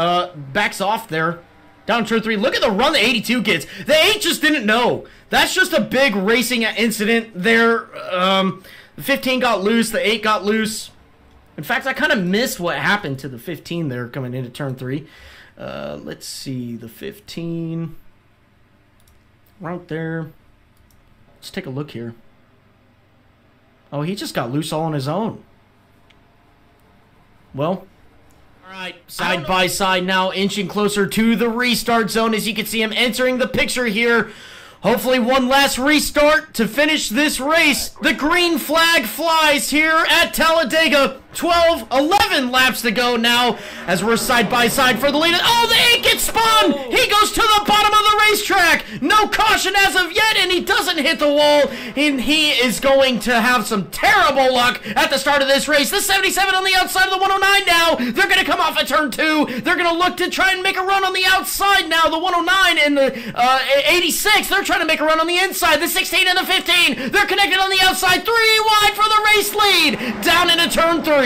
backs off there. Down turn 3. Look at the run the 82 gets. The 8 just didn't know. That's just a big racing incident there. The 15 got loose. The 8 got loose. In fact, I kind of missed what happened to the 15 there coming into turn 3. Let's see. The 15. Right there. Let's take a look here. Oh, he just got loose all on his own. Well... All right, side by side now, inching closer to the restart zone as you can see him entering the picture here. Hopefully one last restart to finish this race. The green flag flies here at Talladega. 11 laps to go now as we're side by side for the lead. Oh, the 8 gets spun! He goes to the bottom of the racetrack. No caution as of yet, and he doesn't hit the wall. And he is going to have some terrible luck at the start of this race. The 77 on the outside of the 109 now. They're going to come off at turn 2. They're going to look to try and make a run on the outside now. The 109 and the 86, they're trying to make a run on the inside. The 16 and the 15, they're connected on the outside. 3 wide for the race lead. Down into turn 3.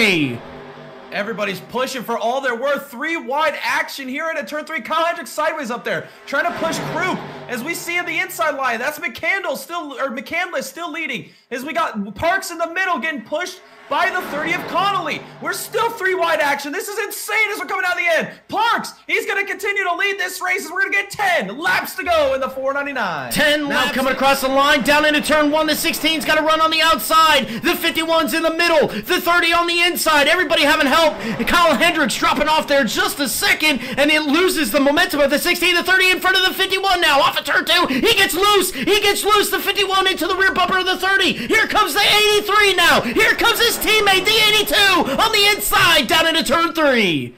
Everybody's pushing for all they're worth. 3 wide action here into turn 3. Kyle Hendricks sideways up there, trying to push Croup. As we see in the inside line, that's McCandless still leading. As we got Parks in the middle getting pushed by the 30 of Connolly. We're still 3 wide action. This is insane as we're coming out the end. Parks, he's going to continue to lead this race as we're going to get 10 laps to go in the 499. 10 laps coming across the line, down into turn 1. The 16's got to run on the outside. The 51's in the middle. The 30 on the inside. Everybody having help. Kyle Hendricks dropping off there just a second, and it loses the momentum of the 16. The 30 in front of the 51 now. Off of turn 2. He gets loose. He gets loose. The 51 into the rear bumper of the 30. Here comes the 83 now. Here comes his teammate, the 82, on the inside, down into turn 3.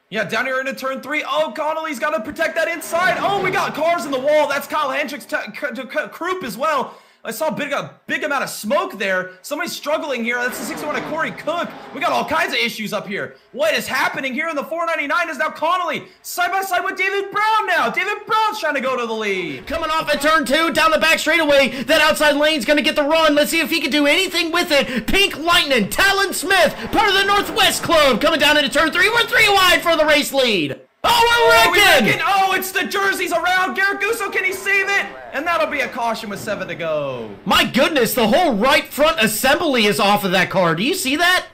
Yeah, down here into turn 3. Oh, Connolly's got to protect that inside. Oh, we got cars in the wall. That's Kyle Hendricks' croup as well. I saw a big amount of smoke there. Somebody's struggling here. That's the 61 of Corey Cook. We got all kinds of issues up here. What is happening here in the 499 is now Connolly side by side with David Brown now. David Brown's trying to go to the lead. Coming off at turn 2, down the back straightaway. That outside lane's going to get the run. Let's see if he can do anything with it. Pink Lightning, Talon Smith, part of the Northwest Club, coming down into turn 3. We're 3 wide for the race lead. Oh, we're wrecking! Oh, it's the jerseys around. Garrett Gusso, can he save it? And that'll be a caution with 7 to go. My goodness, the whole right front assembly is off of that car. Do you see that?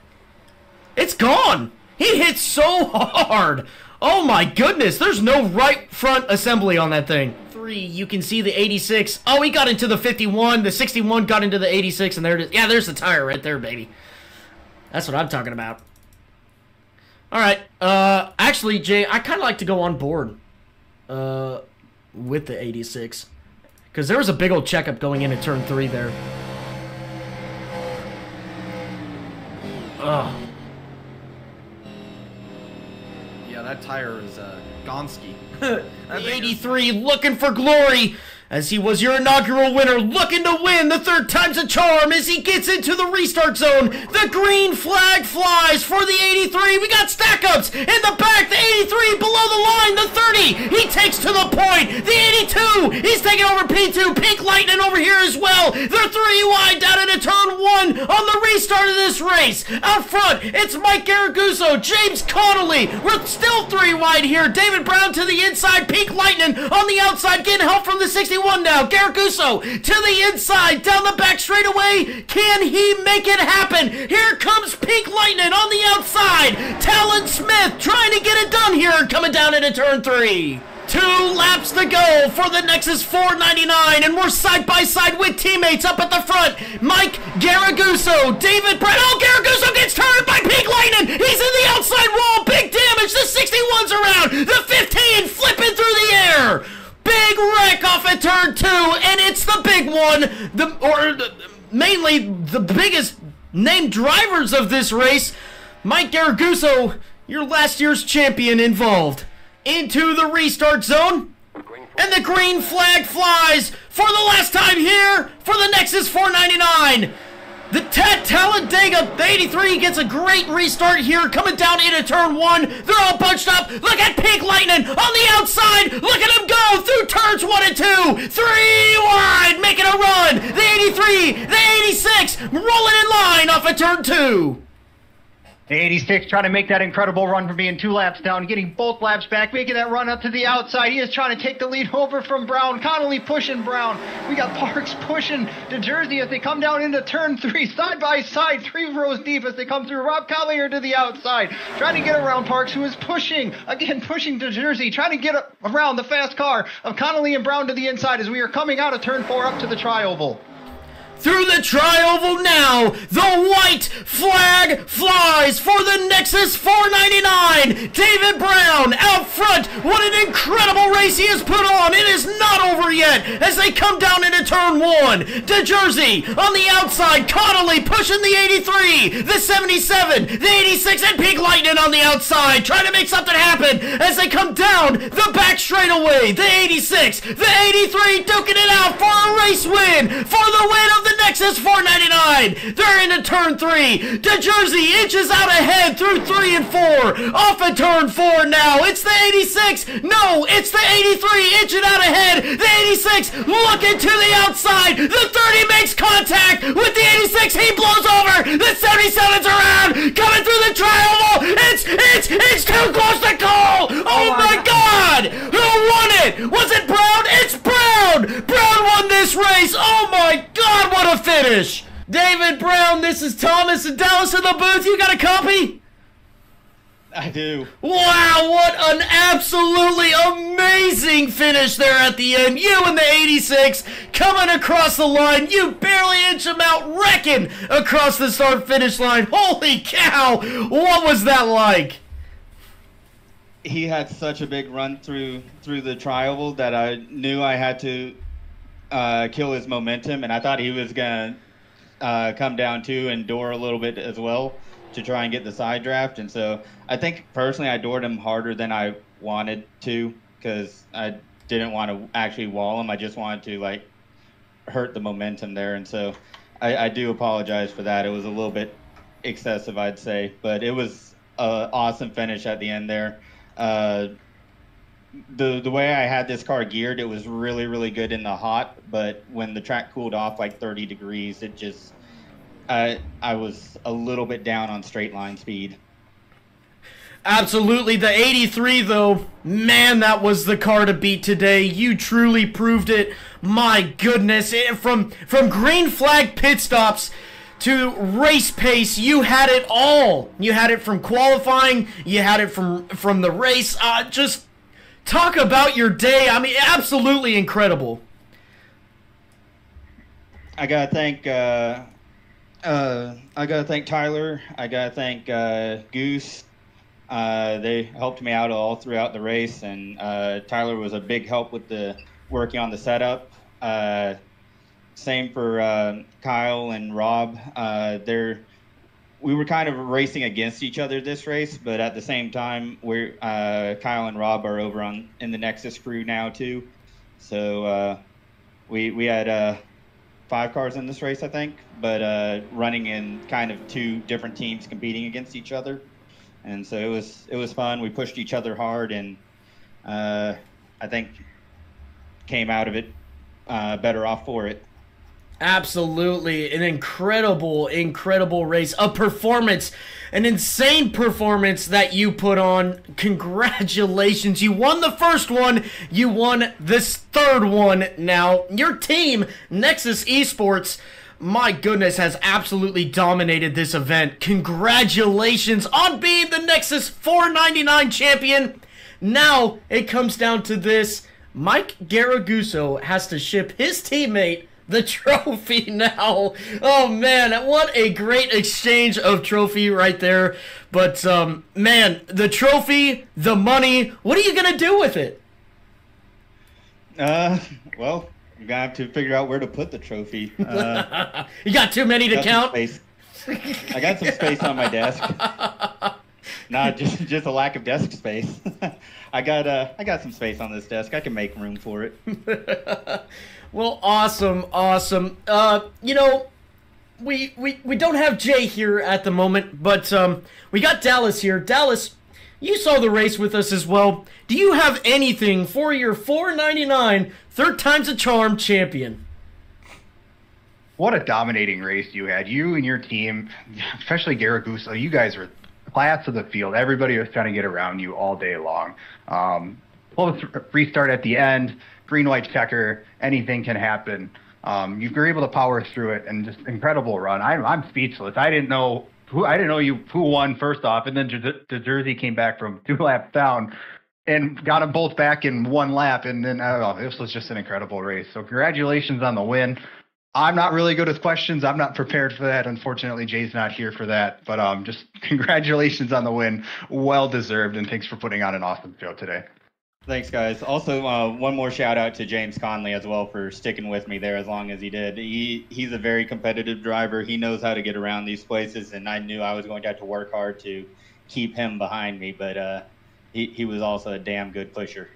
It's gone. He hit so hard. Oh my goodness, there's no right front assembly on that thing. 3, you can see the 86. Oh, he got into the 51. The 61 got into the 86, and there it is. Yeah, there's the tire right there, baby. That's what I'm talking about. Alright, actually, Jay, I kind of like to go on board, with the 86. Because there was a big old checkup going in at turn 3 there. Ugh. Yeah, that tire is, Gonski. The 83 looking for glory, as he was your inaugural winner, looking to win the 3rd time's a charm as he gets into the restart zone. The green flag flies for the 83. We got stack-ups in the back. The 83 below the line. The 30, he takes to the point. The 82, he's taking over P2. Pink Lightning over here as well. They're 3 wide down into turn 1 on the restart of this race. Out front, it's Mike Garraguso, James Connolly. We're still 3 wide here. David Brown to the inside. Pink Lightning on the outside, getting help from the 61 now. Garraguso to the inside, down the back straightaway. Can he make it happen? Here comes Pink Lightning on the outside. Talon Smith trying to get it done here, coming down into turn 3. 2 laps to go for the Nexus 499, and we're side by side with teammates up at the front. Mike Garraguso, David Brown. Oh, Garraguso gets turned by Pink Lightning. He's in the outside wall. Big damage. The 61's around. The 15 flipping through the air. Big wreck off at turn 2, and it's the big one. Mainly the biggest named drivers of this race. Mike Garraguso, your last year's champion, involved. Into the restart zone, and the green flag flies for the last time here for the Nexus 499. The Talladega, the 83, gets a great restart here, coming down into turn 1. They're all bunched up. Look at Pink Lightning on the outside. Look at him go through turns 1 and 2. 3 wide, making a run. The 83, the 86, rolling in line off of turn 2. The 86 trying to make that incredible run from being 2 laps down, getting both laps back, making that run up to the outside. He is trying to take the lead over from Brown. Connolly pushing Brown. We got Parks pushing to Jersey as they come down into turn 3, side by side, 3 rows deep as they come through. Rob Collier to the outside, trying to get around Parks, who is pushing, again pushing to Jersey, trying to get around the fast car of Connolly and Brown to the inside as we are coming out of turn 4 up to the tri-oval. Through the tri-oval now, the white flag flies for the Nexus 499. David Brown out front. What an incredible race he has put on. It is not over yet as they come down into turn 1. To Jersey on the outside. Connolly pushing the 83, the 77, the 86, and Pink Lightning on the outside, trying to make something happen as they come down the back straightaway. The 86, the 83 duking it out for a race win, for the win of the Nexus 499. They're into turn 3. De Jersey inches out ahead through 3 and 4. Off at turn 4 now. It's the 86. No, it's the 83 inching out ahead. The 86 looking to the outside. The 30 makes contact with the 86. He blows over. The 77's around. Coming through the tri-oval. It's too close to call. Oh my God. Who won it? Was it Brown? It's Brown. Brown won this race. Oh my God, what a finish. David Brown, this is Thomas and Dallas in the booth. You got a copy? I do. Wow, what an absolutely amazing finish there at the end. You and the 86 coming across the line. You barely inch him out, wrecking across the start-finish line. Holy cow, what was that like? He had such a big run through the tri-oval that I knew I had to kill his momentum, and I thought he was going to come down too and door a little bit as well to try and get the side draft. And so I think personally I doored him harder than I wanted to, because I didn't want to actually wall him. I just wanted to like hurt the momentum there. And so I do apologize for that. It was a little bit excessive, I'd say, but it was an awesome finish at the end there. The way I had this car geared, it was really, really good in the hot, but when the track cooled off like 30 degrees, it just, I was a little bit down on straight line speed. Absolutely. The 83, though, man, that was the car to beat today. You truly proved it. My goodness. From green flag pit stops to race pace, you had it all. You had it from qualifying. You had it from the race. Just talk about your day. I mean, absolutely incredible. I gotta thank Tyler. I gotta thank Goose. They helped me out all throughout the race, and Tyler was a big help with the working on the setup. Same for Kyle and Rob. We were kind of racing against each other this race, but at the same time, Kyle and Rob are over in the Nexus crew now too. So we had 5 cars in this race, I think, but running in kind of 2 different teams competing against each other. And so it was fun. We pushed each other hard, and I think came out of it better off for it. Absolutely. An incredible race. A performance. An insane performance that you put on. Congratulations. You won the first one. You won this third one now. Your team, Nexus Esports, my goodness, has absolutely dominated this event. Congratulations on being the Nexus 499 champion. Now it comes down to this. Mike Garaguso has to ship his teammate the trophy now. Oh man, what a great exchange of trophy right there. But man, the trophy, the money, what are you gonna do with it? Well, you're gonna have to figure out where to put the trophy. You got too many to count? I got some space on my desk. Not just a lack of desk space. I got some space on this desk. I can make room for it. Well, awesome. You know, we don't have Jay here at the moment, but we got Dallas here. Dallas, you saw the race with us as well. Do you have anything for your 499 third time's a charm champion? What a dominating race you had. You and your team, especially Garaguso, you guys were class of the field. Everybody was trying to get around you all day long. Pull the restart at the end, green-white checker, anything can happen. You were able to power through it, and just incredible run. I'm speechless. I didn't know who won first off, and then the Jersey came back from 2 laps down and got them both back in 1 lap, and then I don't know, this was just an incredible race. So congratulations on the win. I'm not really good with questions. I'm not prepared for that. Unfortunately, Jay's not here for that. But just congratulations on the win. Well deserved, and thanks for putting on an awesome show today. Thanks, guys. Also, one more shout out to James Conley as well for sticking with me there as long as he did. He's a very competitive driver. He knows how to get around these places, and I knew I was going to have to work hard to keep him behind me. But he was also a damn good pusher.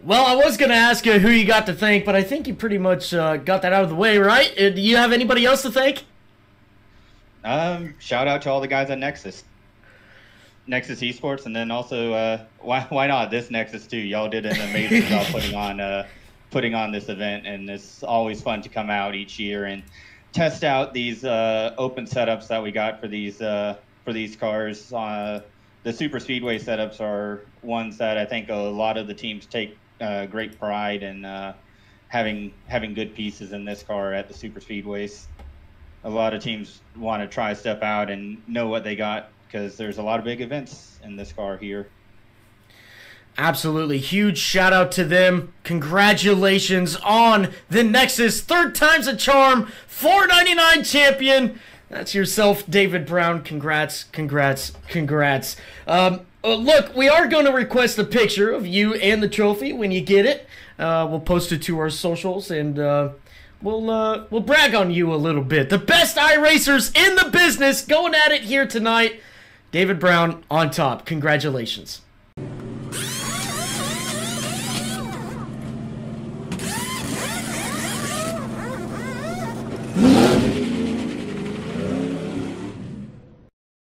Well, I was going to ask you who you got to thank, but I think you pretty much got that out of the way, right? Do you have anybody else to thank? Shout out to all the guys at Nexus Esports, and then also why not this Nexus too? Y'all did an amazing job putting on this event, and it's always fun to come out each year and test out these open setups that we got for these cars. The super speedway setups are ones that I think a lot of the teams take great pride in having good pieces in this car at the super speedways. a lot of teams want to try stuff out and know what they got, because there's a lot of big events in this car here. Absolutely. Huge shout out to them. Congratulations on the Nexus. 3rd time's a charm. $4.99 champion. That's yourself, David Brown. Congrats, congrats, congrats. Look, we are going to request a picture of you and the trophy when you get it. We'll post it to our socials, and we'll brag on you a little bit. The best iRacers in the business going at it here tonight. David Brown on top. Congratulations.